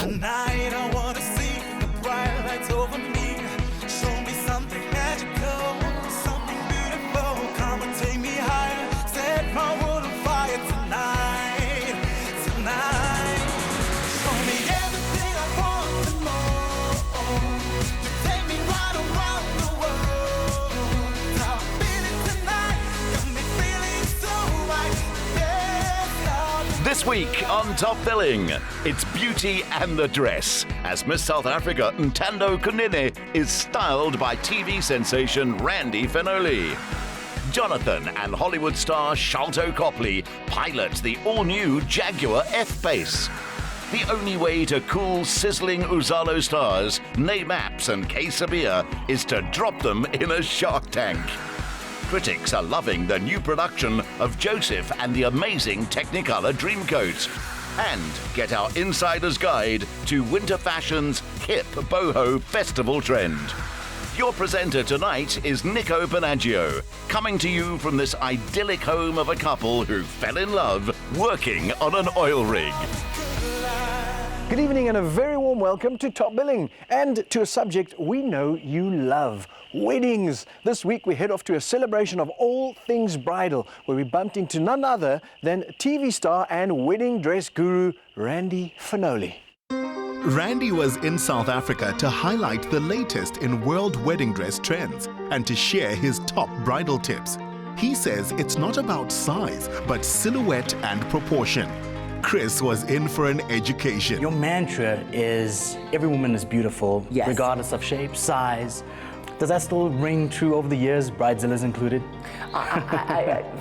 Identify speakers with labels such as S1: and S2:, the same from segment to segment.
S1: Tonight I wanna see the bright lights over me. Show me something magical, something beautiful. Come and take me higher, set my world on fire tonight, tonight. Show me everything I want and more. You take me right around the world. Now I'm feeling tonight, got me feeling so right. Yes,
S2: This week on Top Billing, it's Beauty and the Dress, as Miss South Africa Ntandoyenkosi Kunene is styled by TV sensation Randy Fenoli. Jonathan and Hollywood star Sharlto Copley pilot the all-new Jaguar F-PACE. The only way to cool, sizzling Uzalo stars, Maps and Kay Sibiya, is to drop them in a shark tank. Critics are loving the new production of Joseph and the Amazing Technicolor Dreamcoat. And get our insider's guide to winter fashion's hip boho festival trend. Your presenter tonight is Nico Panagio, coming to you from this idyllic home of a couple who fell in love working on an oil rig.
S3: Good evening and a very warm welcome to Top Billing and to a subject we know you love, weddings. This week we head off to a celebration of all things bridal, where we bumped into none other than TV star and wedding dress guru Randy Fenoli.
S4: Randy was in South Africa to highlight the latest in world wedding dress trends and to share his top bridal tips. He says it's not about size, but silhouette and proportion. Chris was in for an education.
S5: Your mantra is every woman is beautiful,
S6: Yes.
S5: regardless of shape, size. Does that still ring true over the years, bridezillas included?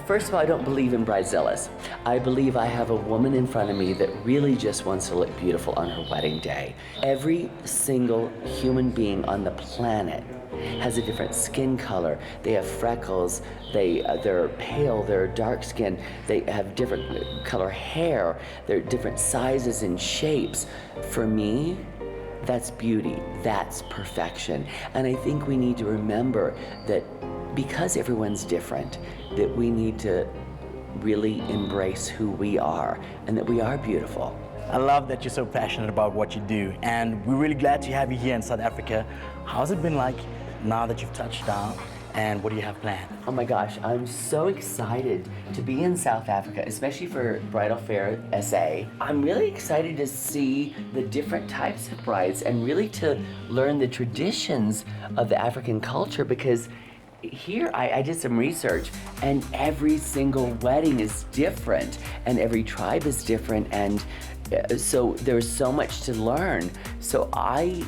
S6: First of all, I don't believe in bridezillas. I believe I have a woman in front of me that really just wants to look beautiful on her wedding day. Every single human being on the planet has a different skin color. They have freckles, they're pale, they're dark skin, they have different color hair, they're different sizes and shapes. For me, that's beauty, that's perfection. And I think we need to remember that because everyone's different, that we need to really embrace who we are and that we are beautiful.
S5: I love that you're so passionate about what you do, and we're really glad to have you here in South Africa. How's it been like now that you've touched down, and what do you have planned?
S6: Oh my gosh, I'm so excited to be in South Africa, especially for Bridal Fair SA. I'm really excited to see the different types of brides and really to learn the traditions of the African culture, because here I did some research and every single wedding is different and every tribe is different, and so there's so much to learn. So I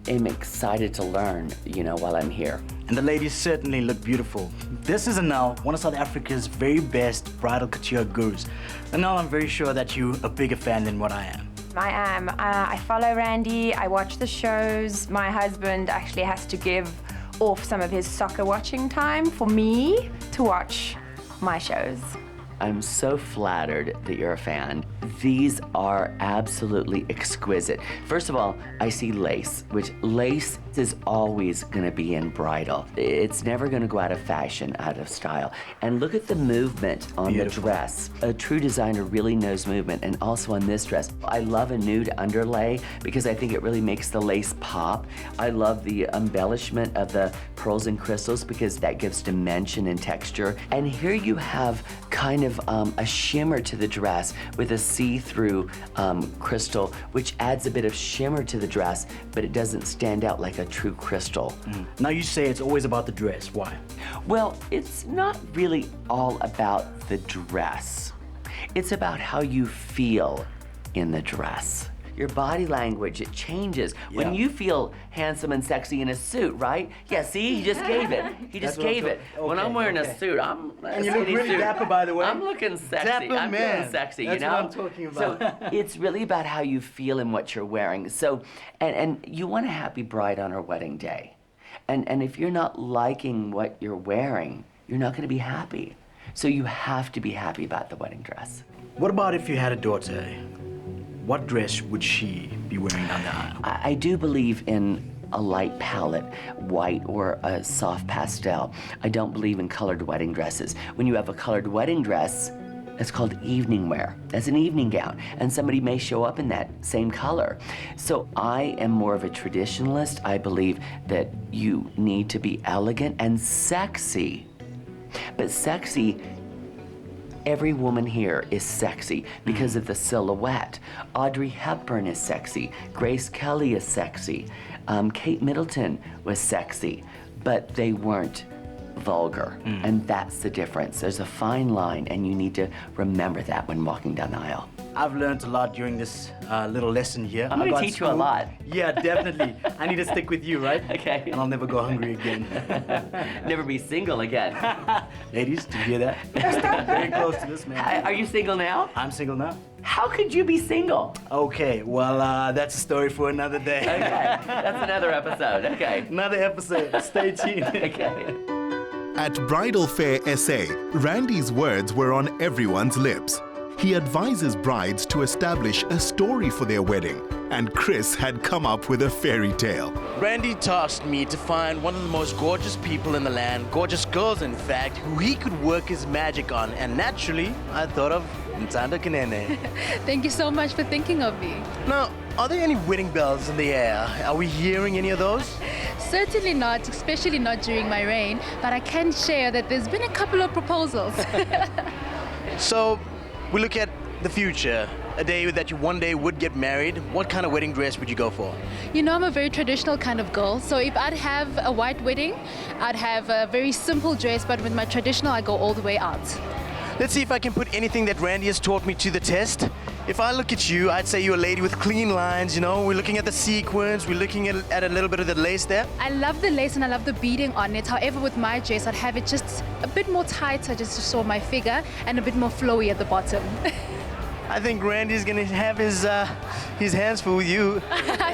S6: am excited to learn, while I'm here.
S5: And the ladies certainly look beautiful. This is Anel, one of South Africa's very best bridal couture gurus. Anel, I'm very sure that you're a bigger fan than what I am.
S7: I am. I follow Randy, I watch the shows. My husband actually has to give off some of his soccer watching time for me to watch my shows.
S6: I'm so flattered that you're a fan. These are absolutely exquisite. First of all, I see lace, which lace is always gonna be in bridal. It's never gonna go out of fashion, out of style. And look at the movement on the dress. A true designer really knows movement, and also on this dress. I love a nude underlay because I think it really makes the lace pop. I love the embellishment of the pearls and crystals because that gives dimension and texture. And here you have kind of a shimmer to the dress with a see-through crystal, which adds a bit of shimmer to the dress, but it doesn't stand out like a true crystal.
S5: Now you say it's always about the dress. Why?
S6: Well, it's not really all about the dress. It's about how you feel in the dress. Your body language, it changes. When you feel handsome and sexy in a suit, right? Yeah, see, he just gave it. He just gave it. When I'm wearing a suit,
S5: And you look really dapper, by the way.
S6: I'm looking sexy.
S5: Dapper
S6: I'm
S5: man.
S6: feeling sexy,
S5: That's
S6: you know?
S5: what I'm talking about.
S6: So it's really about how you feel and what you're wearing. So, and you want a happy bride on her wedding day. And if you're not liking what you're wearing, you're not gonna be happy. So you have to be happy about the wedding dress.
S5: What about if you had a daughter? What dress would she be wearing down the aisle?
S6: I do believe in a light palette, white or a soft pastel. I don't believe in colored wedding dresses. When you have a colored wedding dress, It's called evening wear. That's an evening gown, and somebody may show up in that same color. So I am more of a traditionalist. I believe that you need to be elegant and sexy. But sexy, every woman here is sexy because of the silhouette. Audrey Hepburn is sexy. Grace Kelly is sexy. Kate Middleton was sexy, but they weren't vulgar. And that's the difference. There's a fine line, and you need to remember that when walking down the aisle.
S5: I've learned a lot during this little lesson here.
S6: I'm gonna teach you a lot.
S5: Yeah, definitely. I need to stick with you, right?
S6: Okay.
S5: And I'll never go hungry again.
S6: Never be single again.
S5: Ladies, do you hear that? Very close to this, man.
S6: Are you single now?
S5: I'm single now.
S6: How could you be single?
S5: Okay, well, that's a story for another day.
S6: Okay, that's another episode. Okay.
S5: Another episode. Stay tuned.
S6: Okay.
S4: At Bridal Fair SA, Randy's words were on everyone's lips. He advises brides to establish a story for their wedding, and Chris had come up with a fairy tale.
S8: Randy tasked me to find one of the most gorgeous people in the land, gorgeous girls in fact, who he could work his magic on. And naturally, I thought of Ntandoyenkosi Kunene.
S9: Thank you so much for thinking of me.
S8: Now, are there any wedding bells in the air? Are we hearing any of those?
S9: Certainly not, especially not during my reign, but I can share that there's been a couple of proposals.
S8: So, we look at the future, a day that you one day would get married. What kind of wedding dress would you go for?
S9: You know, I'm a very traditional kind of girl, so if I'd have a white wedding, I'd have a very simple dress, but with my traditional, I go all the way out.
S8: Let's see if I can put anything that Randy has taught me to the test. If I look at you, I'd say you're a lady with clean lines, you know, we're looking at the sequins, we're looking at a little bit of the lace there.
S9: I love the lace and I love the beading on it. However, with my dress, I'd have it just a bit more tighter just to show my figure and a bit more flowy at the bottom.
S8: I think Randy's gonna have his hands full with you.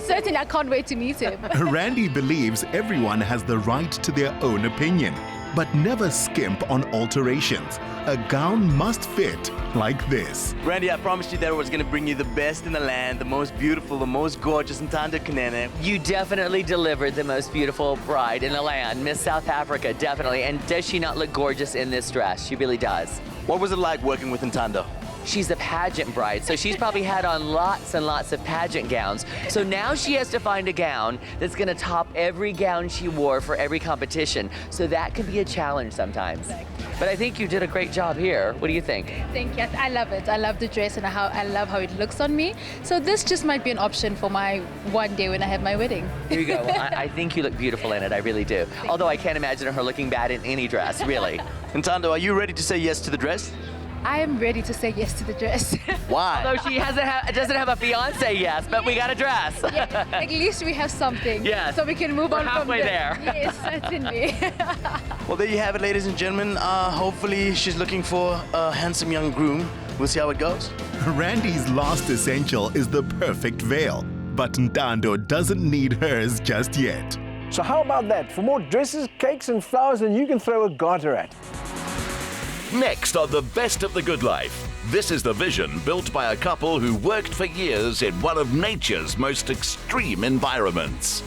S9: Certainly, I can't wait to meet him.
S4: Randy believes everyone has the right to their own opinion, but never skimp on alterations. A gown must fit like this.
S8: Randy, I promised you that I was gonna bring you the best in the land, the most beautiful, the most gorgeous Ntandoyenkosi Kunene.
S6: You definitely delivered the most beautiful bride in the land, Miss South Africa, definitely. And does she not look gorgeous in this dress? She really does.
S8: What was it like working with Ntando?
S6: She's a pageant bride, so she's probably had on lots and lots of pageant gowns. So now she has to find a gown that's gonna top every gown she wore for every competition. So that can be a challenge sometimes. But I think you did a great job here. What do you think?
S9: Thank you. I love it. I love the dress and I love how it looks on me. So this just might be an option for my one day when I have my wedding.
S6: Here you go. Well, I think you look beautiful in it. I really do. Although I can't imagine her looking bad in any dress, really.
S8: Ntando, are you ready to say yes to the dress?
S9: I am ready to say yes to the dress.
S8: Why?
S6: Although she doesn't have a fiance yet, but we got a dress.
S9: Yeah, at least we have something.
S6: Yes.
S9: So we can move on from
S6: halfway there.
S9: Yes, certainly.
S8: Well, there you have it, ladies and gentlemen. Hopefully she's looking for a handsome young groom. We'll see how it goes.
S4: Randy's last essential is the perfect veil, but Ntando doesn't need hers just yet.
S3: So how about that? For more dresses, cakes and flowers than you can throw a garter at.
S2: Next on The Best of the Good Life, this is the vision built by a couple who worked for years in one of nature's most extreme environments.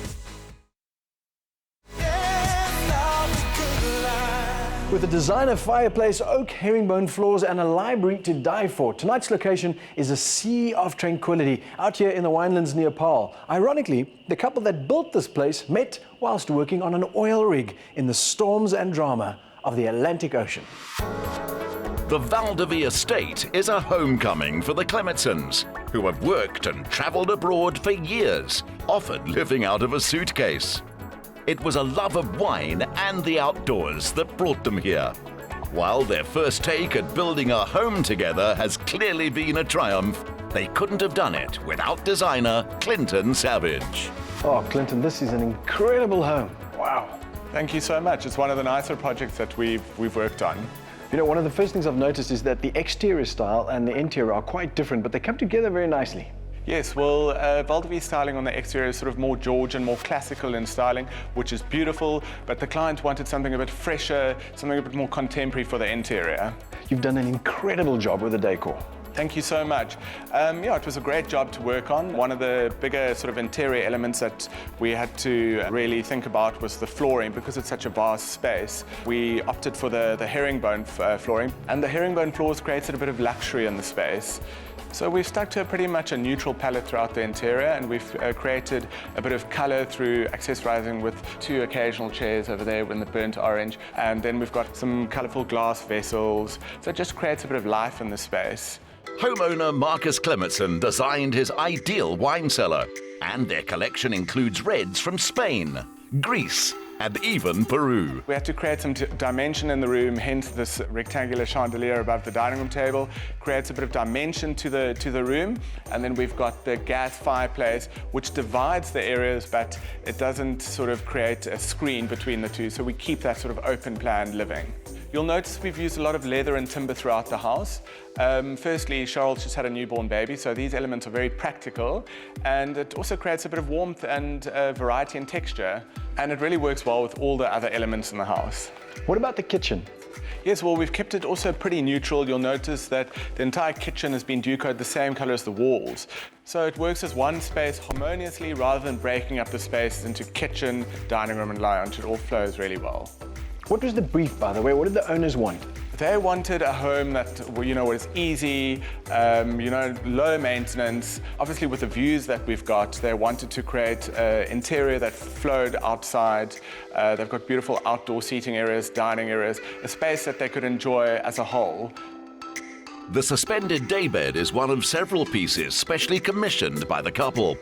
S3: With a designer fireplace, oak herringbone floors and a library to die for, tonight's location is a sea of tranquility out here in the winelands near Paarl. Ironically, the couple that built this place met whilst working on an oil rig in the storms and drama of the Atlantic Ocean.
S2: The Val de Vie estate is a homecoming for the Clemetsons, who have worked and travelled abroad for years, often living out of a suitcase. It was a love of wine and the outdoors that brought them here. While their first take at building a home together has clearly been a triumph, they couldn't have done it without designer Clinton Savage.
S3: Oh, Clinton, this is an incredible home. Wow.
S10: Thank you so much. It's one of the nicer projects that we've worked on.
S3: You know, one of the first things I've noticed is that the exterior style and the interior are quite different, but they come together very nicely.
S10: Yes, well, Val de Vie styling on the exterior is sort of more Georgian, more classical in styling, which is beautiful, but the client wanted something a bit fresher, something a bit more contemporary for the interior.
S3: You've done an incredible job with the decor.
S10: Thank you so much. Yeah, it was a great job to work on. One of the bigger sort of interior elements that we had to really think about was the flooring. Because it's such a vast space, we opted for the herringbone flooring, and the herringbone floors created a bit of luxury in the space. So we've stuck to pretty much a neutral palette throughout the interior, and we've created a bit of color through accessorizing with 2 occasional chairs over there in the burnt orange, and then we've got some colorful glass vessels. So it just creates a bit of life in the space.
S2: Homeowner Marcus Clementson designed his ideal wine cellar, and their collection includes reds from Spain, Greece, and even Peru.
S10: We had to create some dimension in the room, hence this rectangular chandelier above the dining room table. Creates a bit of dimension to the room, and then we've got the gas fireplace, which divides the areas, but it doesn't sort of create a screen between the two, so we keep that sort of open plan living. You'll notice we've used a lot of leather and timber throughout the house. Firstly, Charles just had a newborn baby, so these elements are very practical, and it also creates a bit of warmth and variety in texture, and it really works well with all the other elements in the house.
S3: What about the kitchen?
S10: Yes, well, we've kept it also pretty neutral. You'll notice that the entire kitchen has been decorated the same color as the walls. So it works as one space harmoniously rather than breaking up the spaces into kitchen, dining room, and lounge. It all flows really well.
S3: What was the brief, by the way? What did the owners want?
S10: They wanted a home that, was easy, low maintenance. Obviously, with the views that we've got, they wanted to create an interior that flowed outside. They've got beautiful outdoor seating areas, dining areas, a space that they could enjoy as a whole.
S2: The suspended daybed is one of several pieces specially commissioned by the couple.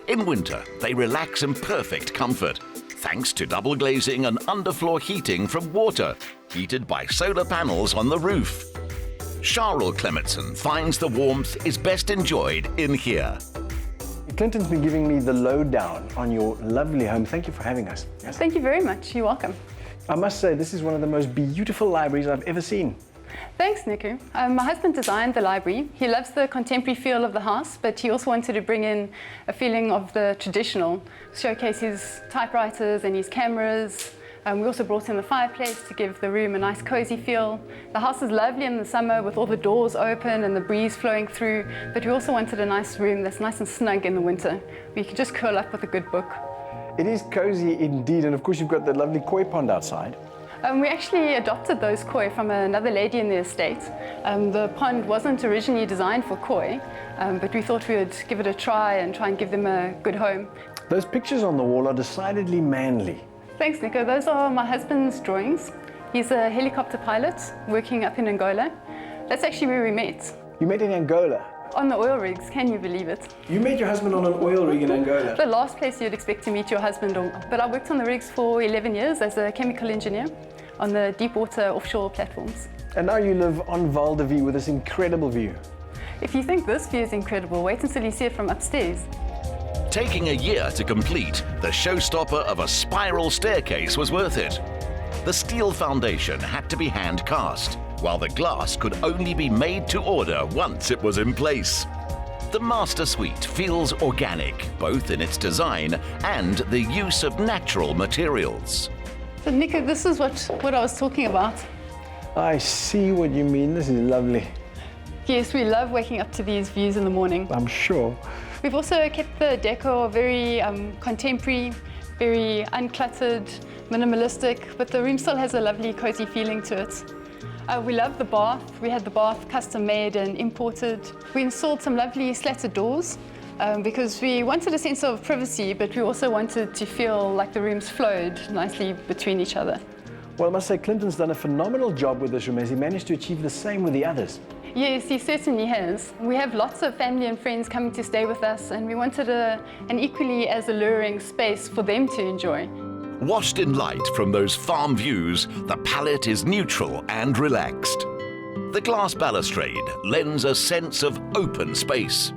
S2: In winter, they relax in perfect comfort, thanks to double glazing and underfloor heating from water, heated by solar panels on the roof. Sharlto Clementson finds the warmth is best enjoyed in here.
S3: Clinton's been giving me the lowdown on your lovely home. Thank you for having us.
S11: Yes. Thank you very much. You're welcome.
S3: I must say, this is one of the most beautiful libraries I've ever seen.
S11: Thanks, Nico. My husband designed the library. He loves the contemporary feel of the house, but he also wanted to bring in a feeling of the traditional, showcase his typewriters and his cameras. We also brought in the fireplace to give the room a nice cozy feel. The house is lovely in the summer with all the doors open and the breeze flowing through, but we also wanted a nice room that's nice and snug in the winter, where you can just curl up with a good book.
S3: It is cozy indeed, and of course you've got the lovely koi pond outside.
S11: We actually adopted those koi from another lady in the estate. The pond wasn't originally designed for koi, but we thought we would give it a try and give them a good home.
S3: Those pictures on the wall are decidedly manly.
S11: Thanks, Nico. Those are my husband's drawings. He's a helicopter pilot working up in Angola. That's actually where we met.
S3: You met in Angola?
S11: On the oil rigs, can you believe it?
S3: You met your husband on an oil rig in Angola?
S11: The last place you'd expect to meet your husband. But I worked on the rigs for 11 years as a chemical engineer on the deep water offshore platforms.
S3: And now you live on Val de Vie with this incredible view.
S11: If you think this view is incredible, wait until you see it from upstairs.
S2: Taking a year to complete, the showstopper of a spiral staircase was worth it. The steel foundation had to be hand cast, while the glass could only be made to order once it was in place. The master suite feels organic, both in its design and the use of natural materials.
S11: So Nico, this is what I was talking about.
S3: I see what you mean. This is lovely.
S11: Yes, we love waking up to these views in the morning.
S3: I'm sure.
S11: We've also kept the decor very contemporary, very uncluttered, minimalistic, but the room still has a lovely, cozy feeling to it. We love the bath. We had the bath custom made and imported. We installed some lovely slatted doors because we wanted a sense of privacy, but we also wanted to feel like the rooms flowed nicely between each other.
S3: Well, I must say, Clinton's done a phenomenal job with this room. Has he managed to achieve the same with the others?
S11: Yes, he certainly has. We have lots of family and friends coming to stay with us, and we wanted an equally as alluring space for them to enjoy.
S2: Washed in light from those farm views, the palette is neutral and relaxed. The glass balustrade lends a sense of open space.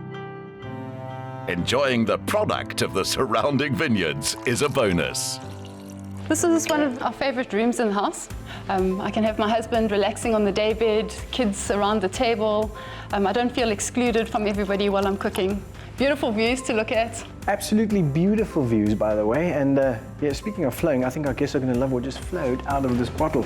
S2: Enjoying the product of the surrounding vineyards is a bonus.
S11: This is one of our favorite rooms in the house. I can have my husband relaxing on the daybed, kids around the table. I don't feel excluded from everybody while I'm cooking. Beautiful views to look at.
S3: Absolutely beautiful views, by the way. And yeah, speaking of flowing, I think our guests are going to love what just flowed out of this bottle.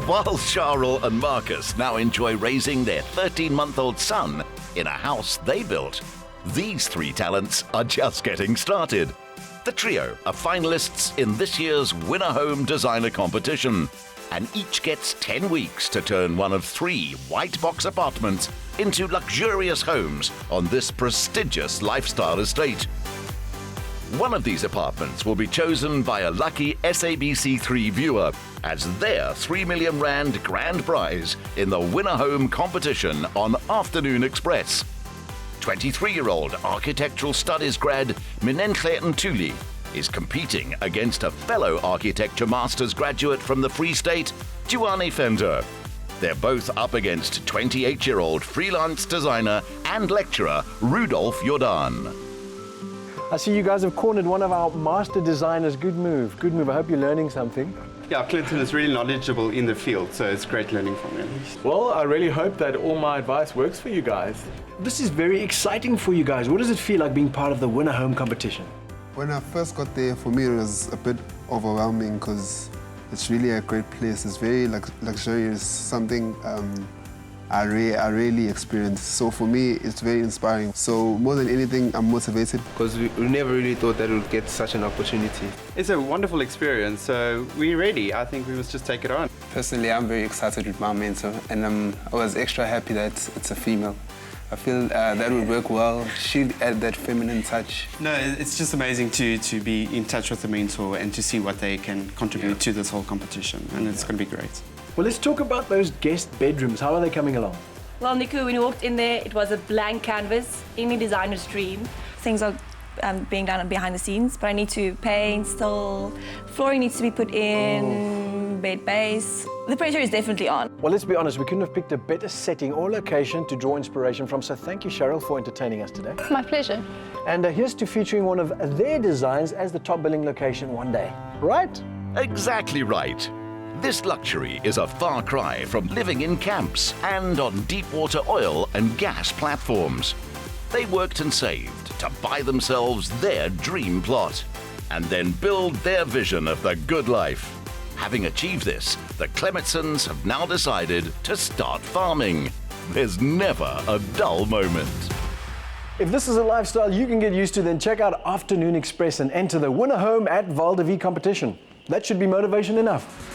S2: While Charl and Marcus now enjoy raising their 13-month-old son in a house they built, these three talents are just getting started. The trio are finalists in this year's Winner Home Designer competition, and each gets 10 weeks to turn one of 3 white box apartments into luxurious homes on this prestigious lifestyle estate. One of these apartments will be chosen by a lucky SABC3 viewer as their 3 million rand grand prize in the Winner Home competition on Afternoon Express. 23-year-old architectural studies grad Minenhle Ntuli is competing against a fellow architecture master's graduate from the Free State, Juani Fender. They're both up against 28-year-old freelance designer and lecturer Rudolf Jordan.
S3: I see you guys have cornered one of our master designers. Good move, good move. I hope you're learning something.
S12: Yeah, Clinton is really knowledgeable in the field, so it's great learning from him.
S10: Well, I really hope that all my advice works for you guys.
S3: This is very exciting for you guys. What does it feel like being part of the Winner Home competition?
S13: When I first got there, for me it was a bit overwhelming because it's really a great place. It's very luxurious, something I really experienced. So for me, it's very inspiring. So more than anything, I'm motivated.
S14: Because we never really thought that we would get such an opportunity.
S12: It's a wonderful experience, so we're ready. I think we must just take it on.
S13: Personally, I'm very excited with my mentor, and I was extra happy that it's a female. I feel that would work well. She'd add that feminine touch.
S12: No, it's just amazing to be in touch with the mentor and to see what they can contribute to this whole competition, and it's going to be great.
S3: Well, let's talk about those guest bedrooms. How are they coming along?
S15: Well, Nico, when you walked in there, it was a blank canvas, any designer's dream. Things are being done behind the scenes, but I need to paint still. Flooring needs to be put in, bed base. The pressure is definitely on.
S3: Well, let's be honest, we couldn't have picked a better setting or location to draw inspiration from, so thank you, Cheryl, for entertaining us today.
S11: My pleasure.
S3: And here's to featuring one of their designs as the top billing location one day, right?
S2: Exactly right. This luxury is a far cry from living in camps and on deep water oil and gas platforms. They worked and saved to buy themselves their dream plot and then build their vision of the good life. Having achieved this, the Clemetsons have now decided to start farming. There's never a dull moment.
S3: If this is a lifestyle you can get used to, then check out Afternoon Express and enter the Winner Home at Val de Vie competition. That should be motivation enough.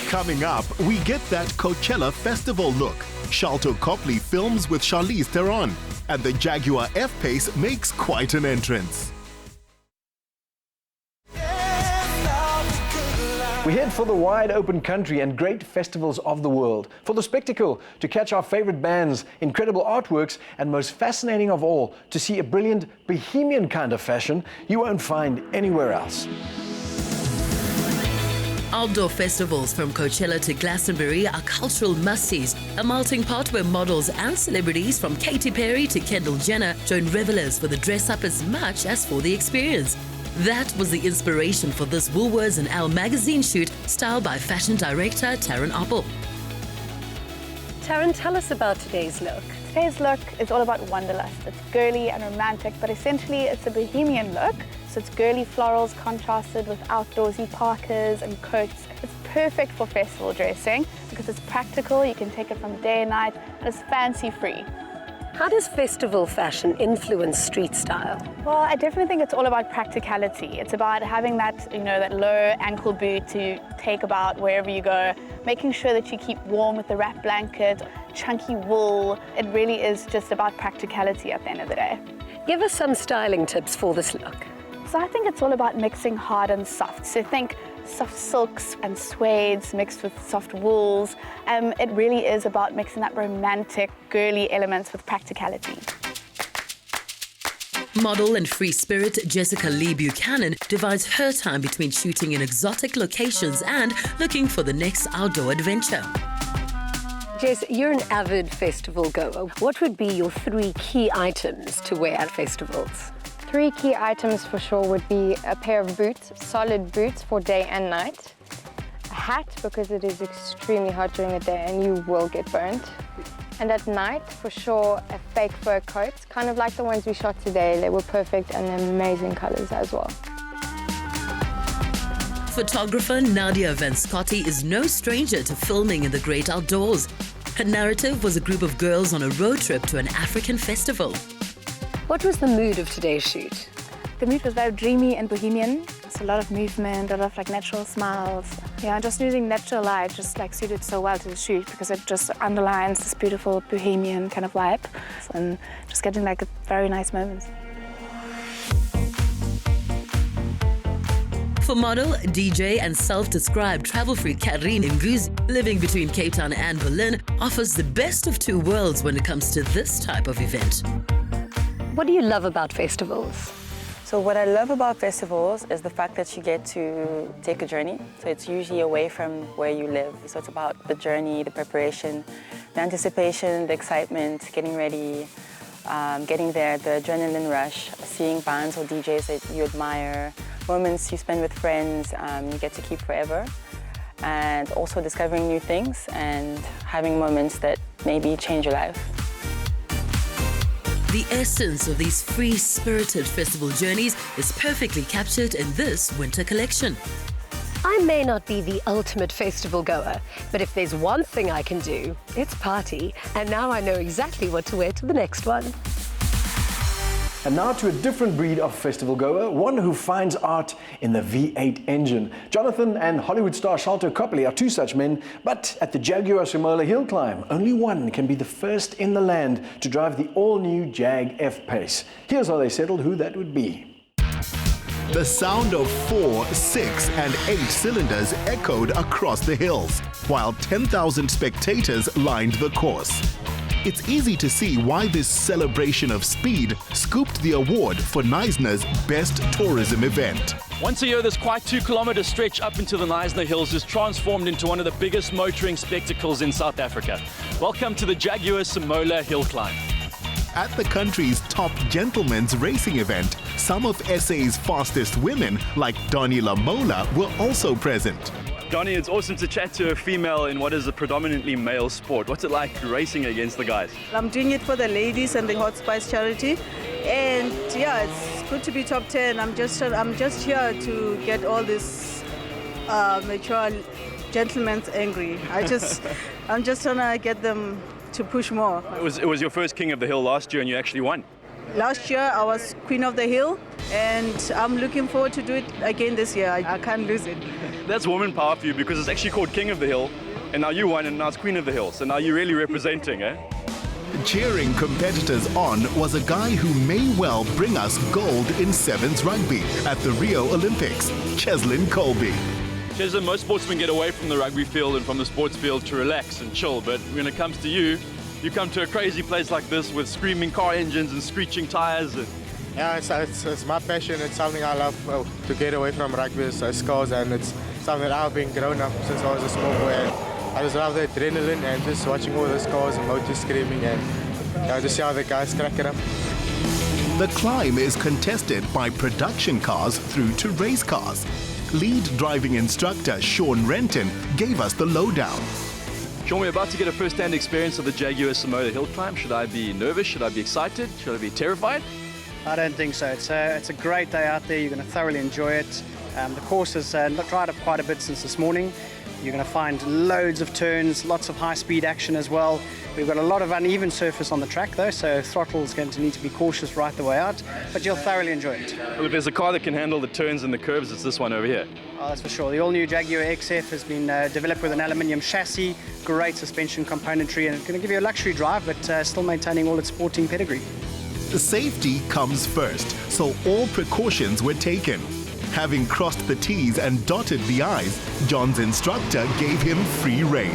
S4: Coming up, we get that Coachella Festival look. Sharlto Copley films with Charlize Theron, and the Jaguar F-PACE makes quite an entrance.
S3: We head for the wide open country and great festivals of the world. For the spectacle, to catch our favorite bands, incredible artworks, and most fascinating of all, to see a brilliant bohemian kind of fashion you won't find anywhere else.
S16: Outdoor festivals from Coachella to Glastonbury are cultural must-sees, a melting pot where models and celebrities from Katy Perry to Kendall Jenner join revelers for the dress-up as much as for the experience. That was the inspiration for this Woolworths and Elle magazine shoot, styled by fashion director Tarryn Oppel.
S17: Tarryn, tell us about today's look.
S18: Today's look is all about wanderlust. It's girly and romantic, but essentially it's a bohemian look. So it's girly florals contrasted with outdoorsy parkas and coats. It's perfect for festival dressing because it's practical, you can take it from day and night, and it's fancy-free.
S17: How does festival fashion influence street style?
S18: Well, I definitely think it's all about practicality. It's about having that, that low ankle boot to take about wherever you go, making sure that you keep warm with the wrap blanket, chunky wool. It really is just about practicality at the end of the day.
S17: Give us some styling tips for this look.
S18: So I think it's all about mixing hard and soft. So think soft silks and suedes mixed with soft wools. It really is about mixing that romantic, girly elements with practicality.
S16: Model and free spirit Jessica Lee Buchanan divides her time between shooting in exotic locations and looking for the next outdoor adventure.
S17: Jess, you're an avid festival goer. What would be your 3 key items to wear at festivals?
S19: 3 key items for sure would be a pair of boots, solid boots for day and night, a hat because it is extremely hot during the day and you will get burnt, and at night for sure a fake fur coat, kind of like the ones we shot today. They were perfect and amazing colors as well.
S16: Photographer Nadia Vanscotti is no stranger to filming in the great outdoors. Her narrative was a group of girls on a road trip to an African festival.
S17: What was the mood of today's shoot?
S18: The mood was very dreamy and bohemian. It's a lot of movement, a lot of like natural smiles. Yeah, just using natural light just like suited so well to the shoot because it just underlines this beautiful bohemian kind of vibe and just getting like a very nice moment.
S16: For model, DJ and self-described travel freak Tarryn living between Cape Town and Berlin, offers the best of two worlds when it comes to this type of event.
S17: What do you love about festivals?
S20: So what I love about festivals is the fact that you get to take a journey. So it's usually away from where you live. So it's about the journey, the preparation, the anticipation, the excitement, getting ready, getting there, the adrenaline rush, seeing bands or DJs that you admire, moments you spend with friends you get to keep forever, and also discovering new things and having moments that maybe change your life.
S16: The essence of these free-spirited festival journeys is perfectly captured in this winter collection.
S17: I may not be the ultimate festival goer, but if there's one thing I can do, it's party. And now I know exactly what to wear to the next one.
S3: And now to a different breed of festival goer, one who finds art in the V8 engine. Jonathan and Hollywood star Sharlto Copley are two such men, but at the Jaguar F-PACE hill climb, only one can be the first in the land to drive the all-new Jag F-PACE. Here's how they settled who that would be.
S4: The sound of 4, 6 and 8 cylinders echoed across the hills, while 10,000 spectators lined the course. It's easy to see why this celebration of speed scooped the award for Knysna's Best Tourism Event.
S21: Once a year, this quite 2-kilometer stretch up into the Knysna Hills is transformed into one of the biggest motoring spectacles in South Africa. Welcome to the Jaguar F-PACE hill climb.
S4: At the country's top gentlemen's racing event, some of SA's fastest women, like Donnie Lamola, were also present.
S21: Donnie, it's awesome to chat to a female in what is a predominantly male sport. What's it like racing against the guys?
S22: I'm doing it for the ladies and the Hot Spice charity. And yeah, it's good to be top 10. I'm just here to get all these mature gentlemen angry. I'm just trying to get them to push more.
S21: It was your first King of the Hill last year and you actually won.
S22: Last year I was Queen of the Hill and I'm looking forward to do it again this year. I can't lose it.
S21: That's woman power for you because it's actually called King of the Hill and now you won and now it's Queen of the Hill. So now you're really representing, eh?
S4: Cheering competitors on was a guy who may well bring us gold in sevens rugby at the Rio Olympics, Cheslin Colby.
S21: Cheslin, most sportsmen get away from the rugby field and from the sports field to relax and chill, but when it comes to you, you come to a crazy place like this with screaming car engines and screeching tires.
S23: Yeah, it's my passion. It's something I love to get away from rugby scores, and it's something that I've been grown up since I was a small boy. And I just love the adrenaline and just watching all the scores and motors screaming and just see how the guys crack it up.
S4: The climb is contested by production cars through to race cars. Lead driving instructor Sean Renton gave us the lowdown.
S21: Sean, we're about to get a first-hand experience of the Jaguar F-PACE hill climb. Should I be nervous? Should I be excited? Should I be terrified?
S24: I don't think so. It's a great day out there. You're going to thoroughly enjoy it. The course has dried up quite a bit since this morning. You're going to find loads of turns, lots of high-speed action as well. We've got a lot of uneven surface on the track though, so throttle is going to need to be cautious right the way out, but you'll thoroughly enjoy it.
S21: Well, if there's a car that can handle the turns and the curves, it's this one over here.
S24: Oh, that's for sure. The all-new Jaguar XF has been developed with an aluminium chassis, great suspension componentry, and it's going to give you a luxury drive, but still maintaining all its sporting pedigree.
S4: The safety comes first, so all precautions were taken. Having crossed the T's and dotted the I's, John's instructor gave him free rein.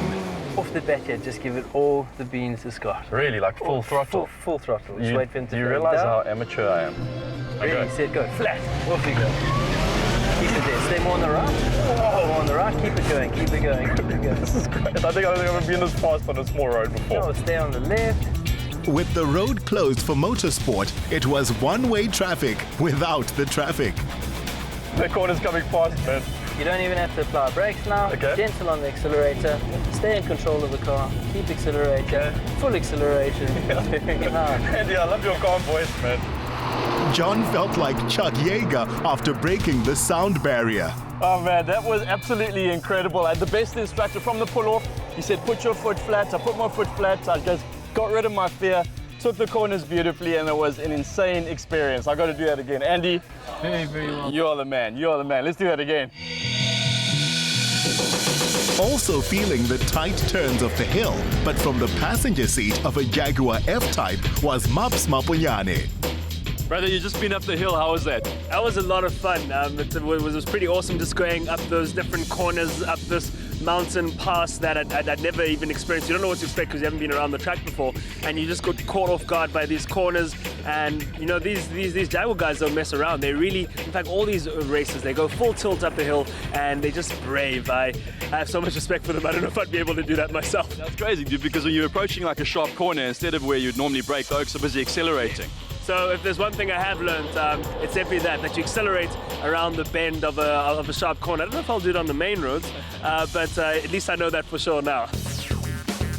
S25: Off the bat here, just give it all the beans to Scott.
S21: Really? Like full throttle?
S25: Full throttle. Just wait for him to
S21: Do you realise how amateur I am?
S25: Ready, set, go. Flat. Off you go. Keep it there. Stay more on the right. Oh. More on the right. Keep it going. Keep it going. Keep it going.
S21: This is great. I think I've never been this fast on a small road before.
S25: No, stay on the left.
S4: With the road closed for motorsport, it was one-way traffic without the traffic.
S21: The corner's coming fast, man.
S25: You don't even have to apply brakes now.
S21: Okay.
S25: Gentle on the accelerator. Stay in control of the car. Keep accelerating. Okay. Full acceleration.
S21: Andy, I love your calm voice, man.
S4: John felt like Chuck Yeager after breaking the sound barrier.
S21: Oh man, that was absolutely incredible. I had the best instructor from the pull-off. He said, put your foot flat. I put my foot flat. I just got rid of my fear, took the corners beautifully, and it was an insane experience. I got to do that again. Andy,
S25: very well.
S21: You are the man. You are the man. Let's do that again.
S4: Also feeling the tight turns of the hill, but from the passenger seat of a Jaguar F-Type was Maps Mapunyane.
S21: Brother, you've just been up the hill. How was that?
S1: That was a lot of fun. It was pretty awesome just going up those different corners, up this mountain pass that I'd never even experienced. You don't know what to expect because you haven't been around the track before, and you just got caught off guard by these corners. And you know, these Jaguar guys don't mess around. They really, in fact, all these races, they go full tilt up the hill and they're just brave. I have so much respect for them. I don't know if I'd be able to do that myself.
S21: That's crazy, dude, because when you're approaching like a sharp corner, instead of where you'd normally brake, the Oaks are busy accelerating.
S1: So if there's one thing I have learned, it's definitely that you accelerate around the bend of a sharp corner. I don't know if I'll do it on the main roads, but at least I know that for sure now.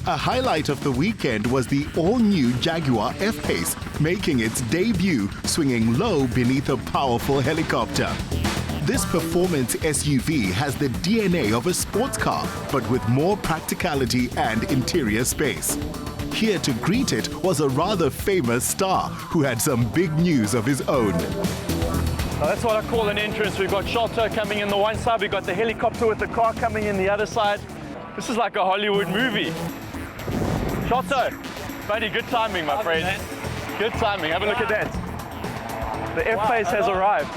S4: A highlight of the weekend was the all-new Jaguar F-PACE, making its debut swinging low beneath a powerful helicopter. This performance SUV has the DNA of a sports car, but with more practicality and interior space. Here to greet it was a rather famous star who had some big news of his own.
S21: Well, that's what I call an entrance. We've got Sharlto coming in the one side, we've got the helicopter with the car coming in the other side. This is like a Hollywood movie. Sharlto, buddy, good timing, my friend. Good timing. Have a look at that. The F-PACE has arrived.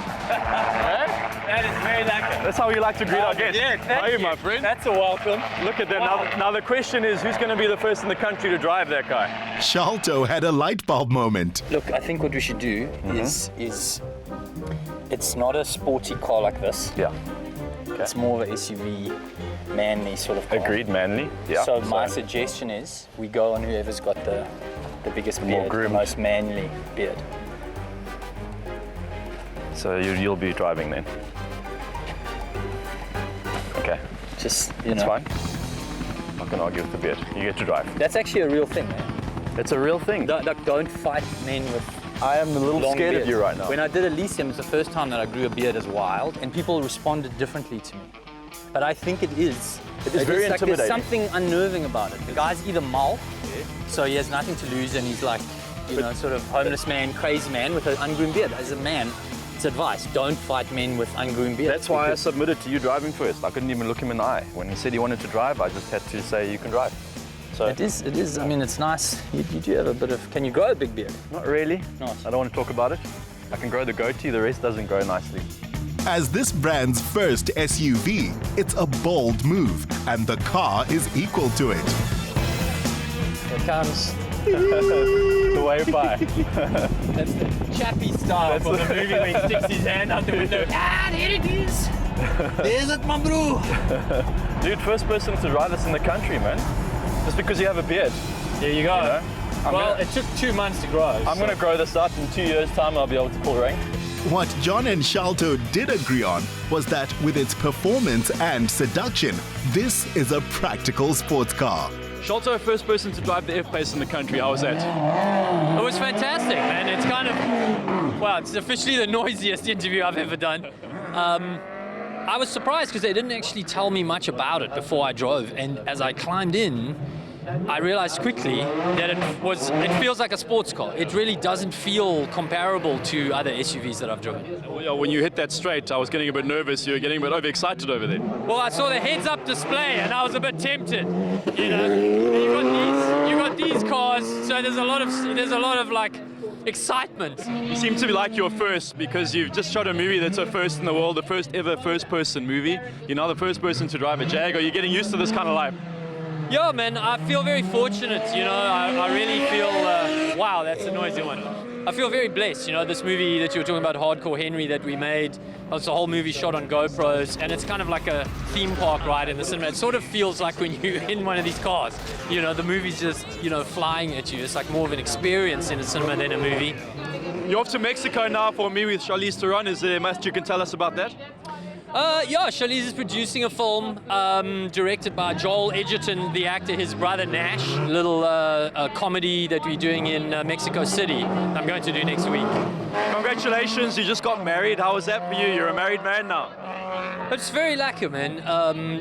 S25: That is very lekker.
S21: That's how we like to greet our guests.
S25: Yeah,
S21: How are you, my friend?
S25: That's a welcome.
S21: Look at that.
S25: Wow.
S21: Now the question is, who's going to be the first in the country to drive that guy?
S4: Sharlto had a light bulb moment.
S5: Look, I think what we should do is it's not a sporty car like this.
S21: Yeah.
S5: Okay. It's more of an SUV, manly sort of car.
S21: Agreed, manly. Yeah.
S5: So my suggestion is we go on whoever's got the biggest beard, the most manly beard.
S21: So you'll be driving then? Okay.
S5: Just,
S21: It's fine. I'm not going to argue with the beard. You get to drive.
S5: That's actually a real thing, man.
S21: It's a real thing?
S5: Don't fight men with
S21: I am a little
S5: long
S21: scared
S5: beards.
S21: of you right now.
S5: When I did Elysium, it was the first time that I grew a beard as wild, and people responded differently to me. But I think it is
S21: very
S5: like
S21: intimidating.
S5: there's something unnerving about it. The guy's either mal, so he has nothing to lose, and he's like, you know, sort of homeless man, crazy man with an ungroomed beard. As a man, it's advice, don't fight men with ungroomed beards.
S21: That's why I submitted to you driving first. I couldn't even look him in the eye. When he said he wanted to drive, I just had to say you can drive. So
S5: it is. I mean, it's nice. You do have a bit of. Can you grow a big beard?
S21: Not really.
S5: No.
S21: I don't want to talk about it. I can grow the goatee. The rest doesn't grow nicely.
S4: As this brand's first SUV, it's a bold move, and the car is equal to it.
S5: Here comes.
S21: The way by.
S5: That's the chappy style from the movie where he sticks his hand out the window. Ah, there it is. There's it, my bro.
S21: Dude, first person to drive this in the country, man. Just because you have a beard.
S5: There you go.
S21: You know?
S5: It took 2 months to grow.
S21: I'm going to grow this out. In 2 years' time, I'll be able to pull rank.
S4: What John and Sharlto did agree on was that with its performance and seduction, this is a practical sports car.
S21: Sharlto, first person to drive the F-PACE in the country. How was that?
S5: It was fantastic, man. It's kind of, well, it's officially the noisiest interview I've ever done. I was surprised because they didn't actually tell me much about it before I drove. And as I climbed in, I realized quickly that it feels like a sports car. It really doesn't feel comparable to other SUVs that I've driven.
S21: When you hit that straight, I was getting a bit nervous. You were getting a bit overexcited over there.
S5: Well, I saw the heads-up display and I was a bit tempted. You know, you got these cars, so there's a lot of like excitement.
S21: You seem to be like your first because you've just shot a movie that's a first in the world, the first ever first-person movie. You're now the first person to drive a Jag. Are you getting used to this kind of life?
S5: Yeah, man, I feel very fortunate, you know. I really feel, wow, that's a noisy one. I feel very blessed, you know, this movie that you were talking about, Hardcore Henry, that we made. It's a whole movie shot on GoPros, and it's kind of like a theme park ride in the cinema. It sort of feels like when you're in one of these cars, you know, the movie's just, you know, flying at you. It's like more of an experience in a cinema than a movie.
S21: You're off to Mexico now for me with Charlize Theron. Is there much you can tell us about that?
S5: Yeah, Charlize is producing a film directed by Joel Edgerton, the actor, his brother Nash. A little comedy that we're doing in Mexico City. I'm going to do next week.
S21: Congratulations, you just got married. How was that for you? You're a married man now.
S5: It's very lacquer, man.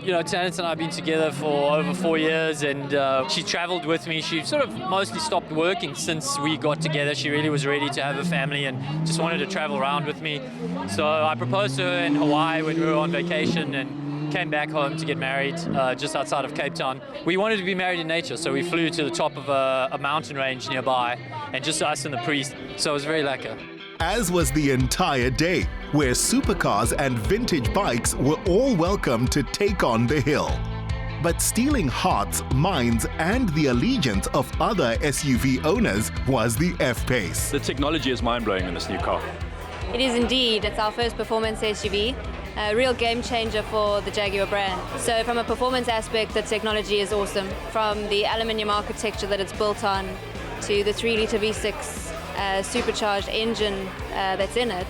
S5: You know, Tarryn and I have been together for over 4 years, and she traveled with me. She sort of mostly stopped working since we got together. She really was ready to have a family and just wanted to travel around with me. So I proposed to her in Hawaii when we were on vacation and came back home to get married just outside of Cape Town. We wanted to be married in nature, so we flew to the top of a mountain range nearby, and just us and the priest. So it was very lacquer.
S4: As was the entire day, where supercars and vintage bikes were all welcome to take on the hill. But stealing hearts, minds, and the allegiance of other SUV owners was the F-PACE.
S6: The technology is mind-blowing in this new car.
S7: It is indeed. It's our first performance SUV. A real game changer for the Jaguar brand. So from a performance aspect, the technology is awesome. From the aluminium architecture that it's built on to the 3-litre V6 supercharged engine that's in it.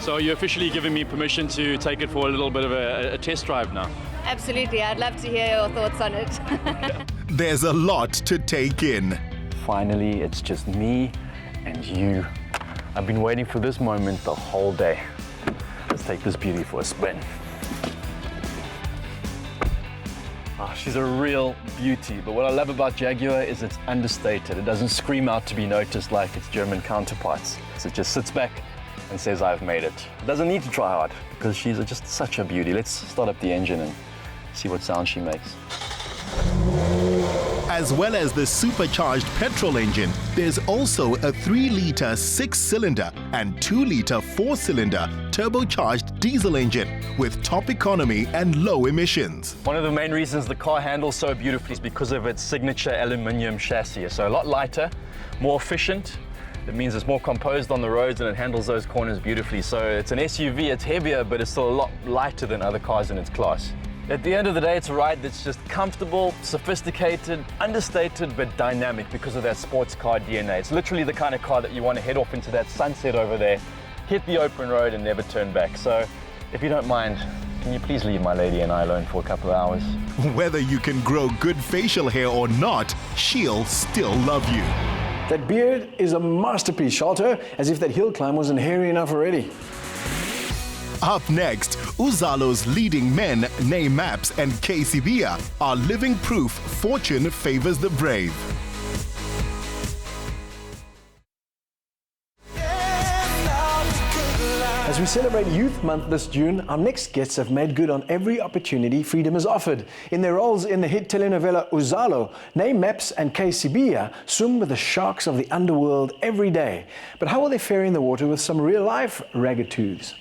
S6: So you're officially giving me permission to take it for a little bit of a test drive now?
S7: Absolutely. I'd love to hear your thoughts on it.
S4: There's a lot to take in.
S8: Finally, it's just me and you. I've been waiting for this moment the whole day. Let's take this beauty for a spin. Oh, she's a real beauty, but what I love about Jaguar is it's understated. It doesn't scream out to be noticed like its German counterparts. So it just sits back and says, I've made it. It doesn't need to try hard because she's just such a beauty. Let's start up the engine and see what sound she makes.
S4: As well as the supercharged petrol engine, there's also a 3-litre 6-cylinder and 2-litre 4-cylinder turbocharged diesel engine with top economy and low emissions.
S8: One of the main reasons the car handles so beautifully is because of its signature aluminium chassis. So a lot lighter, more efficient. It means it's more composed on the roads and it handles those corners beautifully. So it's an SUV, it's heavier, but it's still a lot lighter than other cars in its class. At the end of the day, it's a ride that's just comfortable, sophisticated, understated, but dynamic because of that sports car DNA. It's literally the kind of car that you want to head off into that sunset over there, hit the open road and never turn back. So if you don't mind, can you please leave my lady and I alone for a couple of hours?
S4: Whether you can grow good facial hair or not, she'll still love you.
S3: That beard is a masterpiece, Sharlto, as if that hill climb wasn't hairy enough already.
S4: Up next, Uzalo's leading men, Maps and Kay Sibiya, are living proof fortune favors the brave.
S3: As we celebrate Youth Month this June, our next guests have made good on every opportunity freedom has offered. In their roles in the hit telenovela Uzalo, Maps and Kay Sibiya swim with the sharks of the underworld every day. But how will they fare in the water with some real-life ragged-toos?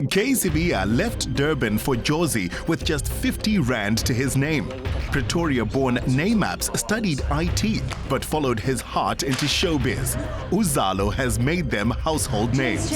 S4: Kay Sibiya left Durban for Jersey with just 50 rand to his name. Pretoria-born Maps studied IT, but followed his heart into showbiz. Uzalo has made them household names.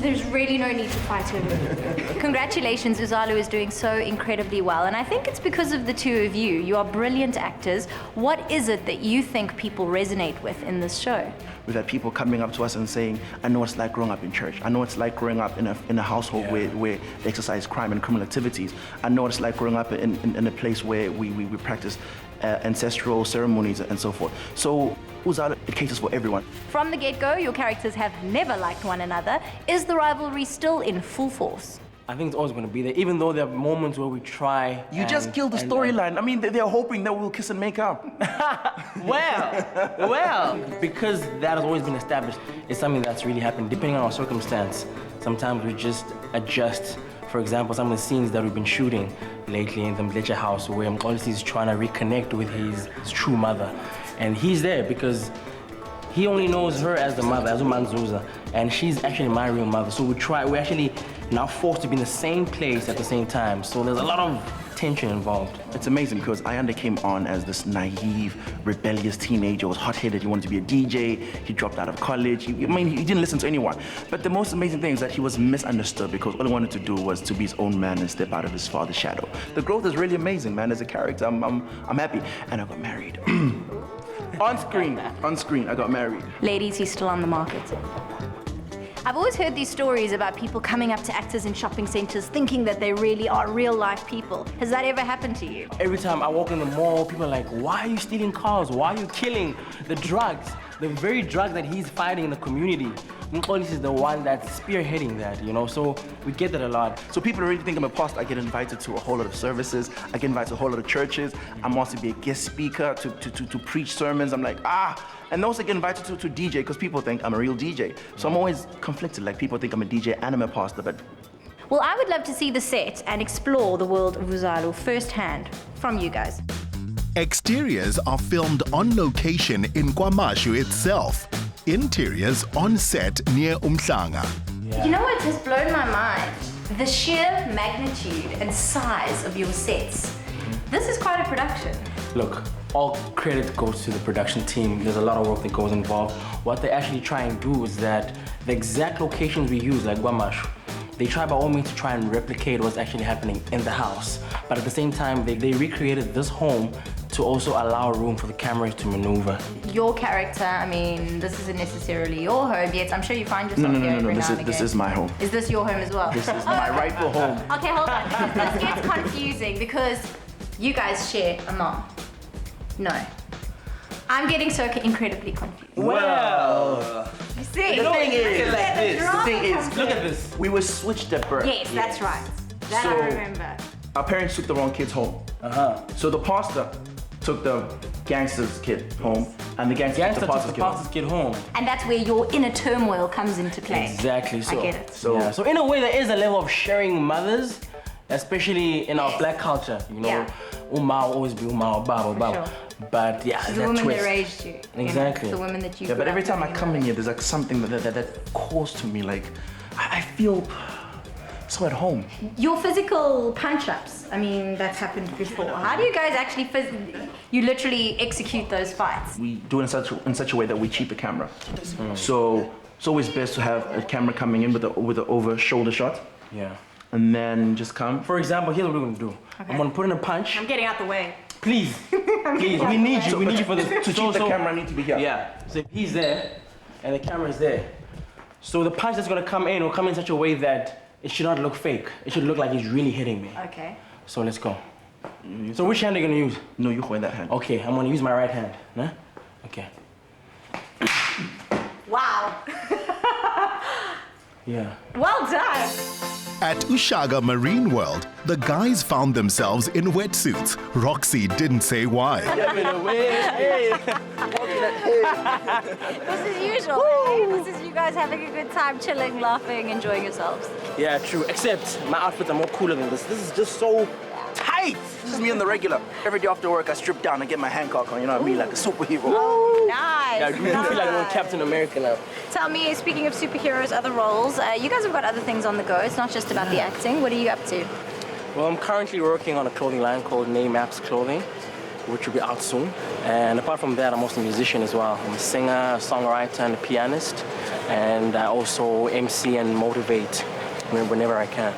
S9: There's really no need to fight over. Congratulations, Uzalo is doing so incredibly well, and I think it's because of the two of you. You are brilliant actors. What is it that you think people resonate with in this show?
S10: We've had people coming up to us and saying, I know what it's like growing up in church. I know what it's like growing up in a household where they exercise crime and criminal activities. I know what it's like growing up in a place where we practice ancestral ceremonies and so forth. So Uzalo, it caters for everyone.
S9: From the get-go, your characters have never liked one another. Is the rivalry still in full force?
S26: I think it's always going to be there, even though there are moments where we try.
S10: You just killed the storyline. I mean, they're hoping that we'll kiss and make up.
S26: Well, because that has always been established, it's something that's really happened. Depending on our circumstance, sometimes we just adjust. For example, some of the scenes that we've been shooting lately in the Mdlecha house, where Mqolisi is trying to reconnect with his true mother. And he's there because he only knows her as the mother, as Umanzuza, and she's actually my real mother. So we're actually now forced to be in the same place at the same time. So there's a lot of tension involved.
S10: It's amazing because Ayanda came on as this naive, rebellious teenager, was hot-headed, he wanted to be a DJ, he dropped out of college, he didn't listen to anyone. But the most amazing thing is that he was misunderstood because all he wanted to do was to be his own man and step out of his father's shadow. The growth is really amazing, man, as a character. I'm happy. And I got married. On screen, I got married.
S9: Ladies, he's still on the market. I've always heard these stories about people coming up to actors in shopping centers thinking that they really are real-life people. Has that ever happened to you?
S26: Every time I walk in the mall, people are like, why are you stealing cars? Why are you killing the drugs? The very drug that he's fighting in the community. Ntandoyenkosi is the one that's spearheading that, you know, so we get that a lot.
S10: So people already think I'm a pastor. I get invited to a whole lot of services. I get invited to a whole lot of churches. I'm also be a guest speaker to preach sermons. I'm like, and also get invited to DJ because people think I'm a real DJ. So I'm always conflicted. Like people think I'm a DJ and I'm a pastor, but.
S9: Well, I would love to see the set and explore the world of Uzalo firsthand from you guys.
S4: Exteriors are filmed on location in KwaMashu itself. Interiors on set near Umhlanga.
S9: You know what has blown my mind? The sheer magnitude and size of your sets. This is quite a production.
S26: Look, all credit goes to the production team. There's a lot of work that goes involved. What they actually try and do is that the exact locations we use, like KwaMashu, they try by all means to try and replicate what's actually happening in the house. But at the same time, they recreated this home to also allow room for the cameras to maneuver.
S9: Your character, I mean, this isn't necessarily your home yet. I'm sure you find yourself here every now and again.
S10: This is my home.
S9: Is this your home as well?
S10: This is my rightful home.
S9: Okay, hold on, because this gets confusing because you guys share a mom. No. I'm getting so incredibly confused.
S26: Well,
S9: you see?
S26: The thing is,
S10: look at this. We were switched at birth.
S9: Yes, that's right. That I remember.
S10: Our parents took the wrong kids home. So the pastor took the gangster's kid home, and the gangster took the pastor's kid home.
S9: And that's where your inner turmoil comes into play.
S26: Exactly. So,
S9: I get it.
S26: So in a way, there is a level of sharing mothers, especially in our black culture. You know, Uma will always be Uma or Baba.
S9: Sure.
S26: But yeah,
S9: the
S26: that
S9: woman
S26: twist.
S9: that raised you.
S26: Exactly.
S9: You know, the woman that you.
S10: Yeah, but every time I come in here, there's like something that calls to me. Like I feel so at home.
S9: Your physical punch-ups. I mean, that's happened before. How do you guys actually you literally execute those fights?
S10: We do it in such a way that we cheat the camera. So it's always best to have a camera coming in with the over-shoulder shot.
S26: Yeah.
S10: And then just come.
S26: For example, here's what we're gonna do.
S9: Okay.
S26: I'm gonna put in a punch.
S9: I'm getting out the way.
S26: Please, please, we need you. We need you for this.
S10: To cheat the camera, I need to be here.
S26: Yeah. So if he's there, and the camera's there, so the punch that's gonna come in will come in such a way that it should not look fake. It should look like he's really hitting me.
S9: Okay.
S26: So let's go. So which hand are you gonna use?
S10: No, you hold that hand.
S26: Okay, I'm gonna use my right hand. Nah? Okay.
S9: Wow.
S26: Yeah.
S9: Well done.
S4: At Ushaga Marine World, the guys found themselves in wetsuits. Roxy didn't say why.
S9: This is usual, right? This is you guys having a good time, chilling, laughing, enjoying yourselves.
S26: Yeah, true. Except my outfits are more cooler than this. This is just so tight.
S10: This is me on the regular. Every day after work, I strip down and get my Hancock on. You know what I mean? Like a superhero.
S9: Oh, nice.
S26: Yeah, you feel like you're Captain America now.
S9: Tell me, speaking of superheroes, other roles, you guys have got other things on the go. It's not just about the acting. What are you up to?
S26: Well, I'm currently working on a clothing line called Maps Clothing, which will be out soon. And apart from that, I'm also a musician as well. I'm a singer, a songwriter, and a pianist. And I also MC and motivate whenever I can.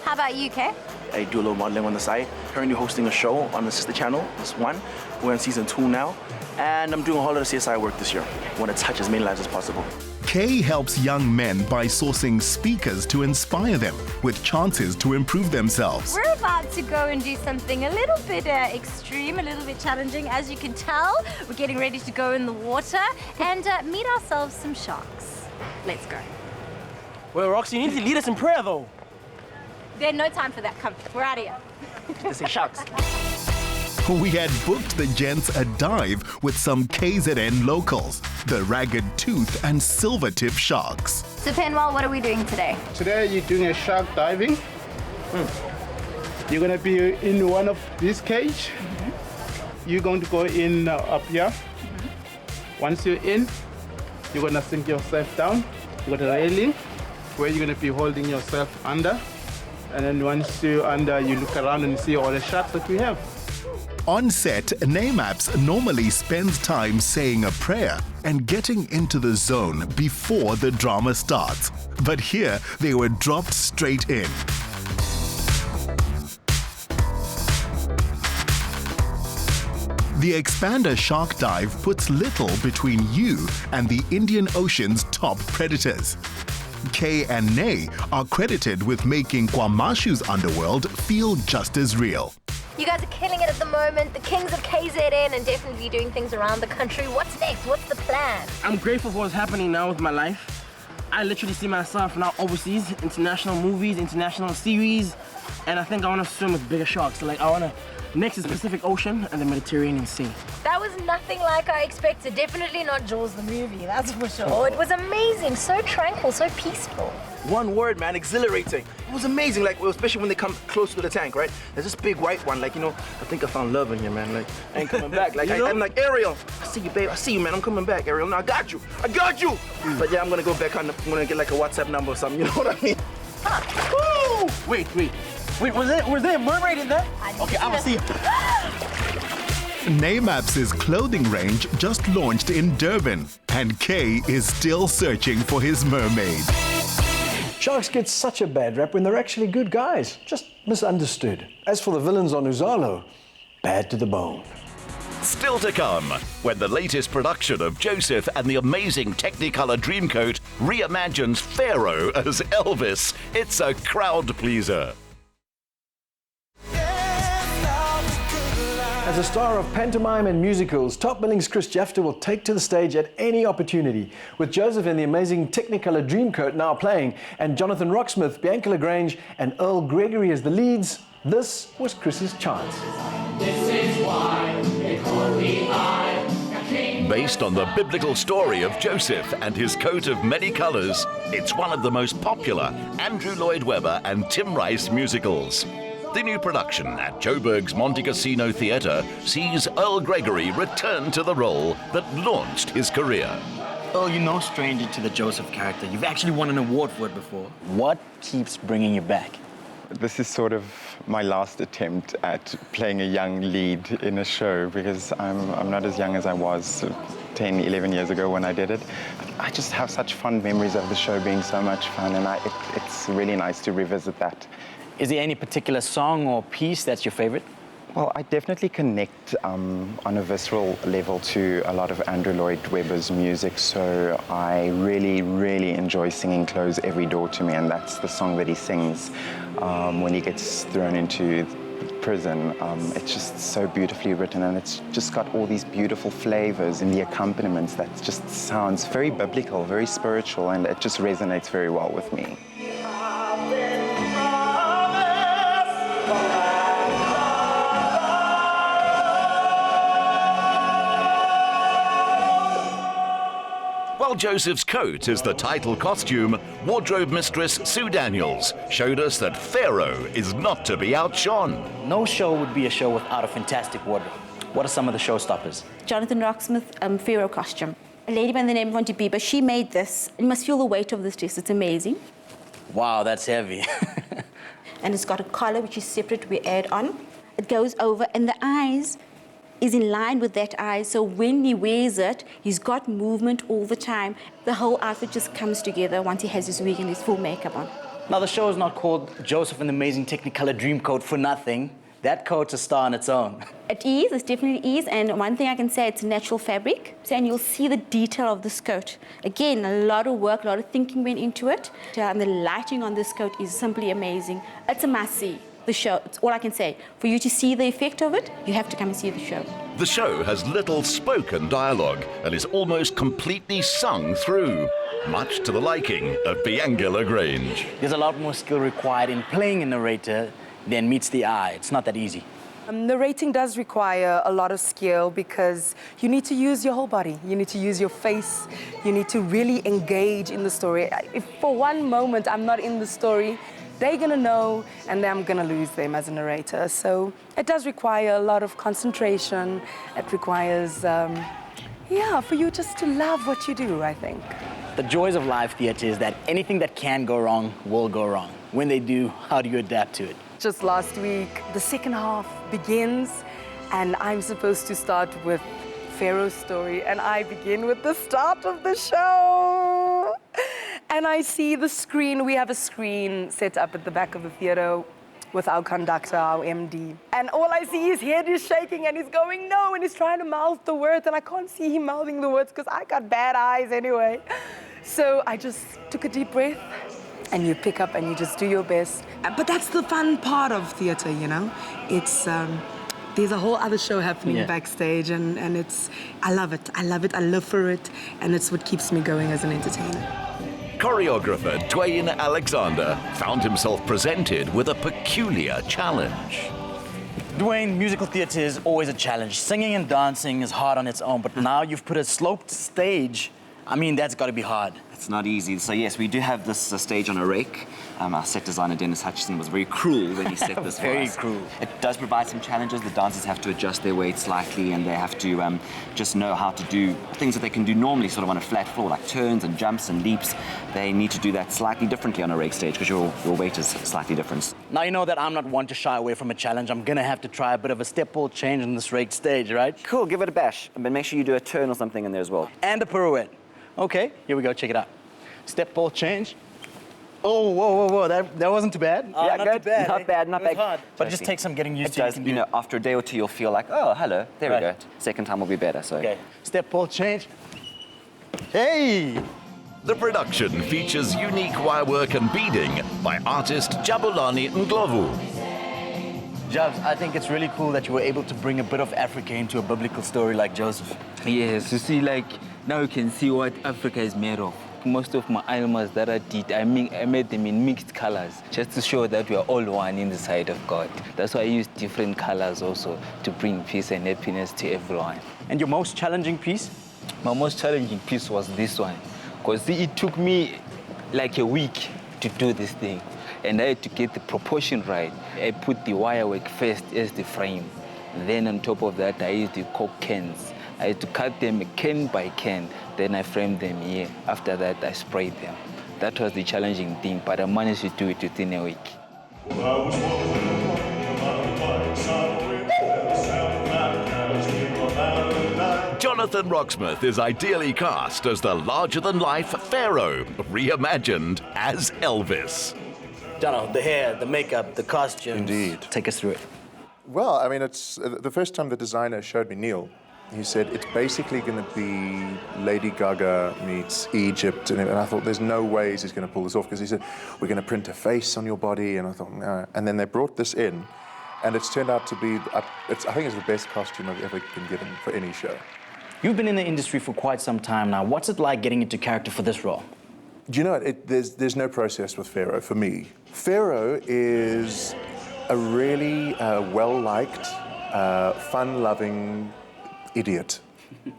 S9: How about you, Kay?
S10: I do a little modeling on the side. Currently hosting a show on the sister channel, this one. We're in season 2 now. And I'm doing a whole lot of CSI work this year. I want to touch as many lives as possible.
S4: Kay helps young men by sourcing speakers to inspire them with chances to improve themselves.
S9: We're about to go and do something a little bit extreme, a little bit challenging. As you can tell, we're getting ready to go in the water and meet ourselves some sharks. Let's go.
S26: Well, Roxy, you need to lead us in prayer, though.
S9: There's no time for that. Come, we're out of here.
S26: Let's say sharks.
S4: We had booked the gents a dive with some KZN locals, the ragged tooth and silver tip sharks.
S9: So Penwell, what are we doing today?
S23: Today you're doing a shark diving. You're going to be in one of these cage. You're going to go in up here. Once you're in, you're going to sink yourself down. You got a railing where you're going to be holding yourself under. And then once you're under, you look around and see all the sharks that we have.
S4: On set, Namaps normally spends time saying a prayer and getting into the zone before the drama starts. But here, they were dropped straight in. The Expander Shark Dive puts little between you and the Indian Ocean's top predators. Kay and Nay are credited with making KwaMashu's underworld feel just as real.
S9: You guys are killing it at the moment, the kings of KZN, and definitely doing things around the country. What's next? What's the plan?
S26: I'm grateful for what's happening now with my life. I literally see myself now overseas, international movies, international series, and I think I want to swim with bigger sharks. So, like, I want to mix the Pacific Ocean and the Mediterranean Sea.
S2: That was nothing like I expected. Definitely not Jaws the movie, that's for sure. It was amazing, so tranquil, so peaceful.
S10: One word, man, exhilarating. It was amazing, like, especially when they come close to the tank, right? There's this big white one, like, you know, I think I found love in here, man. Like, I ain't coming back. Like, I'm like, Ariel, I see you, babe. I see you, man. I'm coming back, Ariel. No, I got you. I got you. But yeah, I'm gonna go back on. I'm gonna get like a WhatsApp number or something. You know what I mean? Woo! Wait, was there a mermaid in that? Okay, I will see you.
S4: Maps' clothing range just launched in Durban, and Kay is still searching for his mermaid.
S3: Sharks get such a bad rap when they're actually good guys, just misunderstood. As for the villains on Uzalo, bad to the bone.
S11: Still to come, when the latest production of Joseph and the Amazing Technicolor Dreamcoat reimagines Pharaoh as Elvis. It's a crowd pleaser.
S3: As a star of pantomime and musicals, Top Billing's Chris Jafter will take to the stage at any opportunity. With Joseph and the Amazing Technicolor Dreamcoat now playing, and Jonathan Rocksmith, Bianca LaGrange, and Earl Gregory as the leads, this was Chris's chance.
S12: This is why they call me a king.
S11: Based on the biblical story of Joseph and his coat of many colors, it's one of the most popular Andrew Lloyd Webber and Tim Rice musicals. The new production at Joburg's Monte Cassino Theatre sees Earl Gregory return to the role that launched his career.
S26: Oh, you're no stranger to the Joseph character. You've actually won an award for it before. What keeps bringing you back?
S13: This is sort of my last attempt at playing a young lead in a show, because I'm not as young as I was 10, 11 years ago when I did it. I just have such fond memories of the show being so much fun, and it's really nice to revisit that.
S26: Is there any particular song or piece that's your favorite?
S13: Well, I definitely connect on a visceral level to a lot of Andrew Lloyd Webber's music, so I really, really enjoy singing Close Every Door to Me, and that's the song that he sings when he gets thrown into prison. It's just so beautifully written, and it's just got all these beautiful flavors in the accompaniments that just sounds very biblical, very spiritual, and it just resonates very well with me.
S11: While Joseph's coat is the title costume, wardrobe mistress Sue Daniels showed us that Pharaoh is not to be outshone.
S26: No show would be a show without a fantastic wardrobe. What are some of the showstoppers?
S14: Jonathan Rocksmith Pharaoh costume. A lady by the name of Auntie Bieber, she made this. You must feel the weight of this dress, it's amazing.
S26: Wow, that's heavy.
S14: And it's got a collar which is separate, we add on. It goes over, and the eyes is in line with that eye, so when he wears it, he's got movement all the time. The whole outfit just comes together once he has his wig and his full makeup on.
S26: Now, the show is not called Joseph and the Amazing Technicolor Dreamcoat for nothing. That coat's a star on its own.
S14: It definitely is, and one thing I can say, it's natural fabric, and you'll see the detail of this coat. Again, a lot of work, a lot of thinking went into it, and the lighting on this coat is simply amazing. It's a must-see. The show, it's all I can say. For you to see the effect of it, you have to come and see the show.
S11: The show has little spoken dialogue and is almost completely sung through, much to the liking of Bianca LaGrange.
S26: There's a lot more skill required in playing a narrator than meets the eye. It's not that easy.
S15: Narrating does require a lot of skill because you need to use your whole body. You need to use your face. You need to really engage in the story. If for one moment I'm not in the story, they're gonna know, and then I'm gonna lose them as a narrator. So it does require a lot of concentration. It requires, for you just to love what you do, I think.
S26: The joys of live theater is that anything that can go wrong will go wrong. When they do, how do you adapt to it?
S15: Just last week, the second half begins, and I'm supposed to start with Pharaoh's story, and I begin with the start of the show. And I see the screen. We have a screen set up at the back of the theater with our conductor, our MD. And all I see is head is shaking and he's going, no, and he's trying to mouth the words, and I can't see him mouthing the words because I got bad eyes anyway. So I just took a deep breath, and you pick up and you just do your best. But that's the fun part of theater, you know? It's, there's a whole other show happening backstage, and it's, I love it, I live for it, and it's what keeps me going as an entertainer.
S11: choreographer Dwayne Alexander found himself presented with a peculiar challenge.
S16: Dwayne, musical theatre is always a challenge. Singing and dancing is hard on its own, but now you've put a sloped stage. I mean, that's got to be hard.
S17: It's not easy. So yes, we do have this stage on a rake. Our set designer, Dennis Hutchison, was very cruel when he set this for
S16: Very
S17: us.
S16: cruel.
S17: It does provide some challenges. The dancers have to adjust their weight slightly, and they have to just know how to do things that they can do normally sort of on a flat floor, like turns and jumps and leaps. They need to do that slightly differently on a rake stage because your weight is slightly different.
S16: Now you know that I'm not one to shy away from a challenge. I'm going to have to try a bit of a step ball change on this rake stage, right?
S17: Cool, give it a bash. But make sure you do a turn or something in there as well.
S16: And a pirouette. Okay, here we go, check it out. Step ball change. Oh, whoa, that wasn't too bad.
S17: Yeah,
S16: not
S17: good.
S16: Too bad,
S17: Not bad, not
S16: it was
S17: bad.
S16: hard. But it just takes some getting used
S17: It
S16: to.
S17: does, you know, after a day or two, you'll feel like, oh, hello, there we go. Second time will be better, so.
S16: Okay, step ball change. Hey!
S11: The production features unique wirework and beading by artist Jabulani Ndlovu.
S16: Jobs, I think it's really cool that you were able to bring a bit of Africa into a biblical story like Joseph.
S18: Yes, you see, like, now you can see what Africa is made of. Most of my animals that I did, I made them in mixed colors, just to show that we are all one in the sight of God. That's why I use different colors also to bring peace and happiness to everyone.
S16: And your most challenging piece?
S18: My most challenging piece was this one, because it took me like a week to do this thing, and I had to get the proportion right. I put the wirework first as the frame. Then on top of that, I used the Coke cans. I had to cut them can by can, then I framed them here. After that, I sprayed them. That was the challenging thing, but I managed to do it within a week.
S11: Jonathan Rocksmith is ideally cast as the larger-than-life Pharaoh, reimagined as Elvis.
S16: Jono, the hair, the makeup, the costumes.
S19: Indeed.
S16: Take us through it.
S19: Well, I mean, it's the first time the designer showed me Neil. He said it's basically going to be Lady Gaga meets Egypt, and I thought there's no ways he's going to pull this off because he said we're going to print a face on your body, and I thought no. And then they brought this in, and it's turned out to be I think it's the best costume I've ever been given for any show.
S16: You've been in the industry for quite some time now. What's it like getting into character for this role?
S19: Do you know there's no process with Pharaoh for me. Pharaoh is a really well-liked, fun-loving idiot.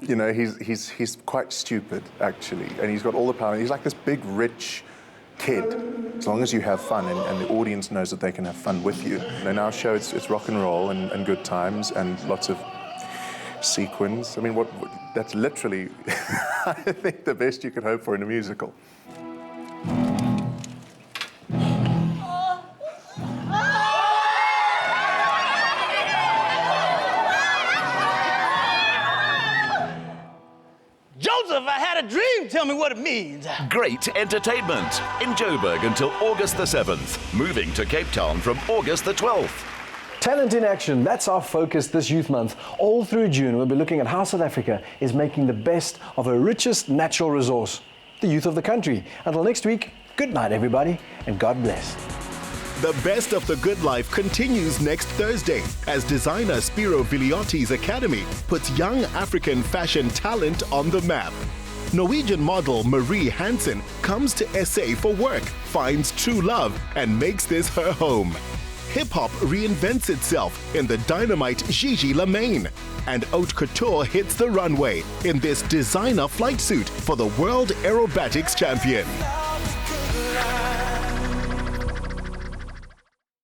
S19: You know, he's quite stupid, actually, and he's got all the power. He's like this big, rich kid, as long as you have fun and the audience knows that they can have fun with you. And in our show, it's rock and roll and good times and lots of sequins. I mean, that's literally, I think, the best you could hope for in a musical.
S16: Joseph, I had a dream. Tell me what it means.
S11: Great entertainment in Joburg until August the 7th, moving to Cape Town from August the 12th.
S3: Talent in action, that's our focus this Youth Month. All through June, we'll be looking at how South Africa is making the best of her richest natural resource, the youth of the country. Until next week, good night, everybody, and God bless.
S4: The best of the good life continues next Thursday as designer Spiro Viliotti's Academy puts young African fashion talent on the map. Norwegian model Marie Hansen comes to SA for work, finds true love, and makes this her home. Hip-hop reinvents itself in the dynamite Gigi Lamaine. And haute couture hits the runway in this designer flight suit for the World Aerobatics Champion.